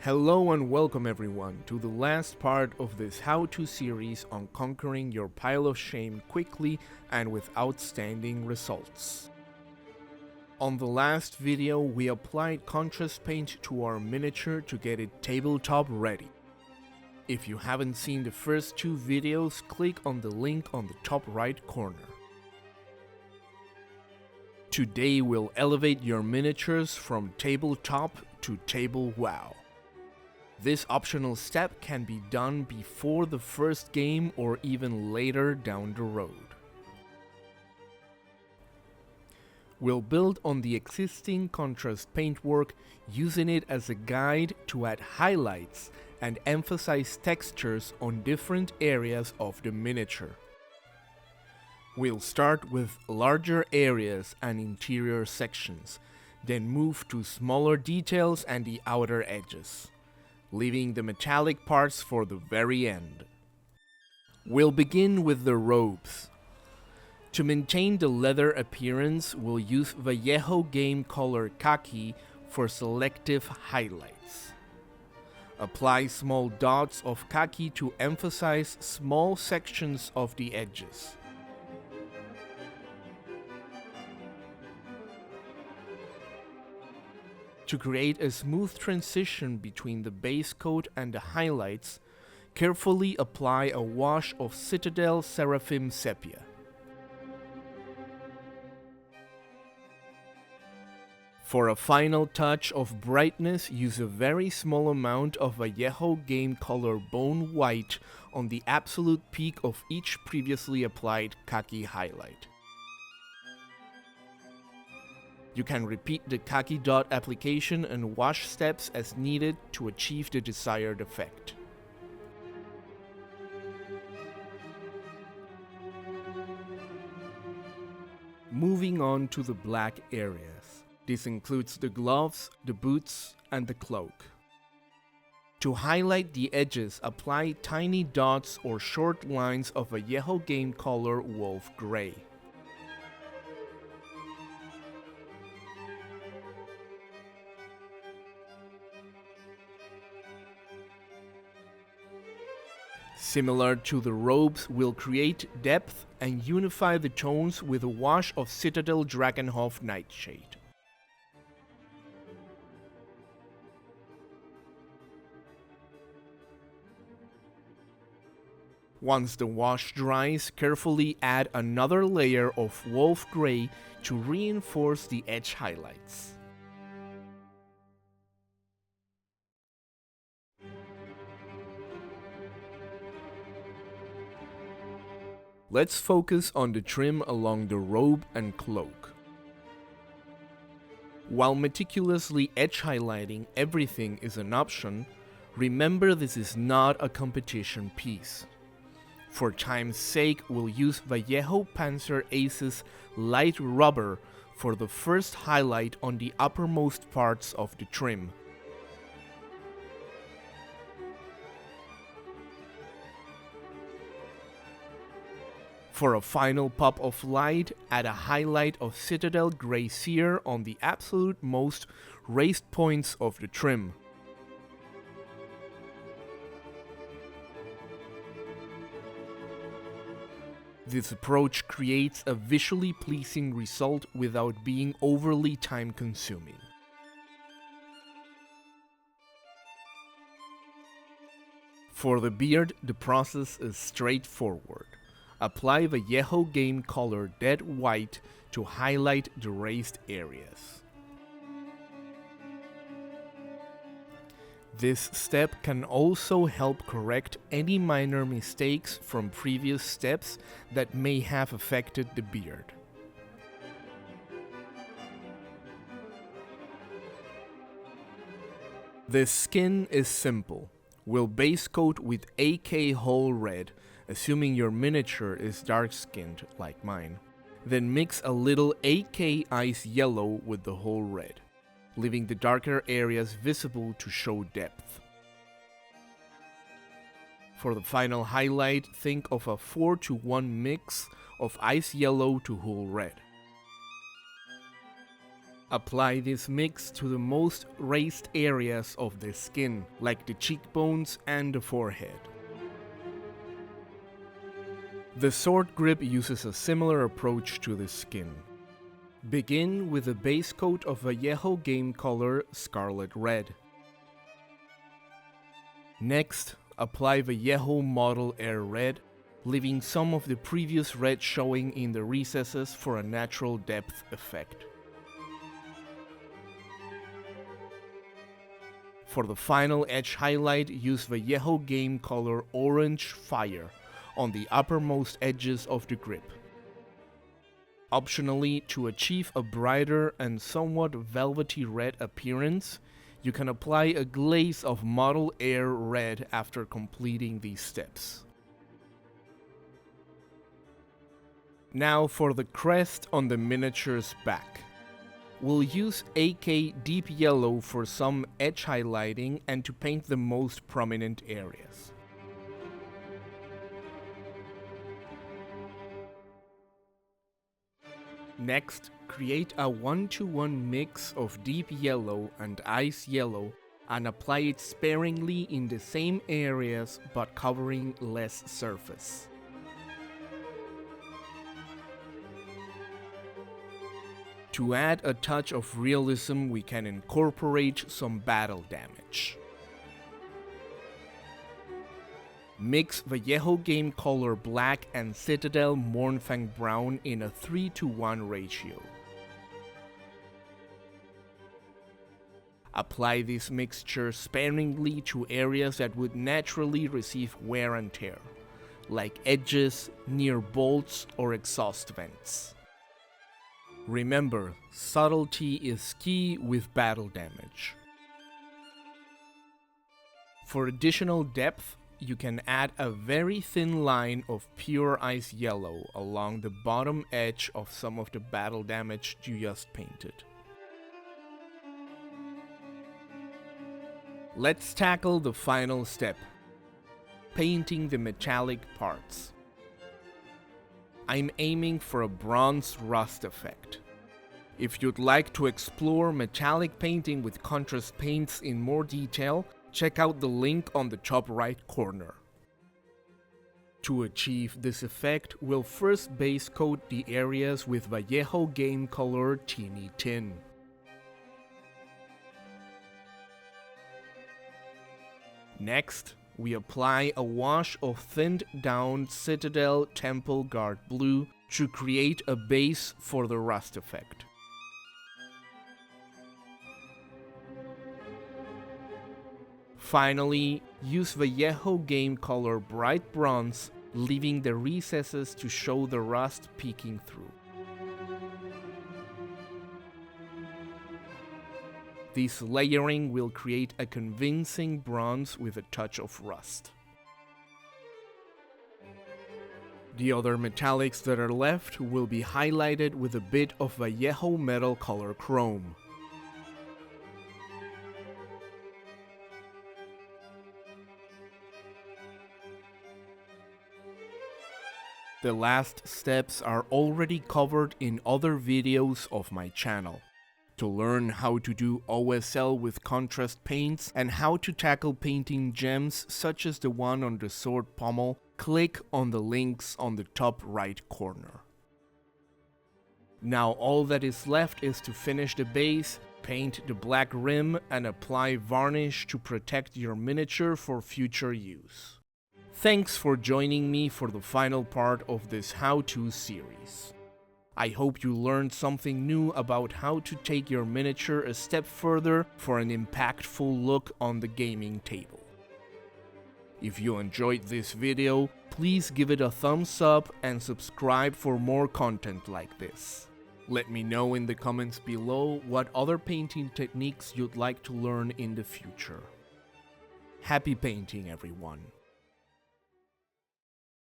Hello and welcome everyone to the last part of this how-to series on conquering your pile of shame quickly and with outstanding results. On the last video, we applied contrast paint to our miniature to get it tabletop ready. If you haven't seen the first two videos, click on the link on the top right corner. Today we'll elevate your miniatures from tabletop to tablewow. This optional step can be done before the first game or even later down the road. We'll build on the existing contrast paintwork, using it as a guide to add highlights and emphasize textures on different areas of the miniature. We'll start with larger areas and interior sections, then move to smaller details and the outer edges, leaving the metallic parts for the very end. We'll begin with the robes. To maintain the leather appearance, we'll use Vallejo Game Color Khaki for selective highlights. Apply small dots of khaki to emphasize small sections of the edges. To create a smooth transition between the base coat and the highlights, carefully apply a wash of Citadel Seraphim Sepia. For a final touch of brightness, use a very small amount of Vallejo Game Color Bone White on the absolute peak of each previously applied khaki highlight. You can repeat the khaki dot application and wash steps as needed to achieve the desired effect. Moving on to the black areas. This includes the gloves, the boots, and the cloak. To highlight the edges, apply tiny dots or short lines of Vallejo Game Color Wolf Grey. Similar to the robes, we'll create depth and unify the tones with a wash of Citadel Dragonhof Nightshade. Once the wash dries, carefully add another layer of Wolf Grey to reinforce the edge highlights. Let's focus on the trim along the robe and cloak. While meticulously edge highlighting everything is an option, remember this is not a competition piece. For time's sake, we'll use Vallejo Panzer Ace's light rubber for the first highlight on the uppermost parts of the trim. For a final pop of light, add a highlight of Citadel Grey Sear on the absolute most raised points of the trim. This approach creates a visually pleasing result without being overly time-consuming. For the beard, the process is straightforward. Apply Vallejo Game Color Dead White to highlight the raised areas. This step can also help correct any minor mistakes from previous steps that may have affected the beard. The skin is simple. We'll base coat with AK Whole Red, assuming your miniature is dark-skinned like mine. Then mix a little AK Ice Yellow with the Whole Red, leaving the darker areas visible to show depth. For the final highlight, think of a 4:1 mix of Ice Yellow to Whole Red. Apply this mix to the most raised areas of the skin, like the cheekbones and the forehead. The sword grip uses a similar approach to the skin. Begin with a base coat of Vallejo game color Scarlet Red. Next, apply Vallejo Model Air Red, leaving some of the previous red showing in the recesses for a natural depth effect. For the final edge highlight, use Vallejo game color Orange Fire on the uppermost edges of the grip. Optionally, to achieve a brighter and somewhat velvety red appearance, you can apply a glaze of Model Air Red after completing these steps. Now for the crest on the miniature's back. We'll use AK Deep Yellow for some edge highlighting and to paint the most prominent areas. Next, create a 1-to-1 mix of deep yellow and ice yellow and apply it sparingly in the same areas but covering less surface. To add a touch of realism, we can incorporate some battle damage. Mix Vallejo game color black and Citadel Mournfang brown in a 3-to-1 ratio. Apply this mixture sparingly to areas that would naturally receive wear and tear, like edges, near bolts, or exhaust vents. Remember, subtlety is key with battle damage. For additional depth, you can add a very thin line of pure ice yellow along the bottom edge of some of the battle damage you just painted. Let's tackle the final step, painting the metallic parts. I'm aiming for a bronze rust effect. If you'd like to explore metallic painting with contrast paints in more detail, check out the link on the top right corner. To achieve this effect, we'll first base coat the areas with Vallejo game color Teeny Tin. Next, we apply a wash of thinned down Citadel Temple Guard Blue to create a base for the rust effect. Finally, use Vallejo game color Bright Bronze, leaving the recesses to show the rust peeking through. This layering will create a convincing bronze with a touch of rust. The other metallics that are left will be highlighted with a bit of Vallejo metal color chrome. The last steps are already covered in other videos of my channel. To learn how to do OSL with contrast paints and how to tackle painting gems such as the one on the sword pommel, click on the links on the top right corner. Now all that is left is to finish the base, paint the black rim and apply varnish to protect your miniature for future use. Thanks for joining me for the final part of this how-to series. I hope you learned something new about how to take your miniature a step further for an impactful look on the gaming table. If you enjoyed this video, please give it a thumbs up and subscribe for more content like this. Let me know in the comments below what other painting techniques you'd like to learn in the future. Happy painting, everyone!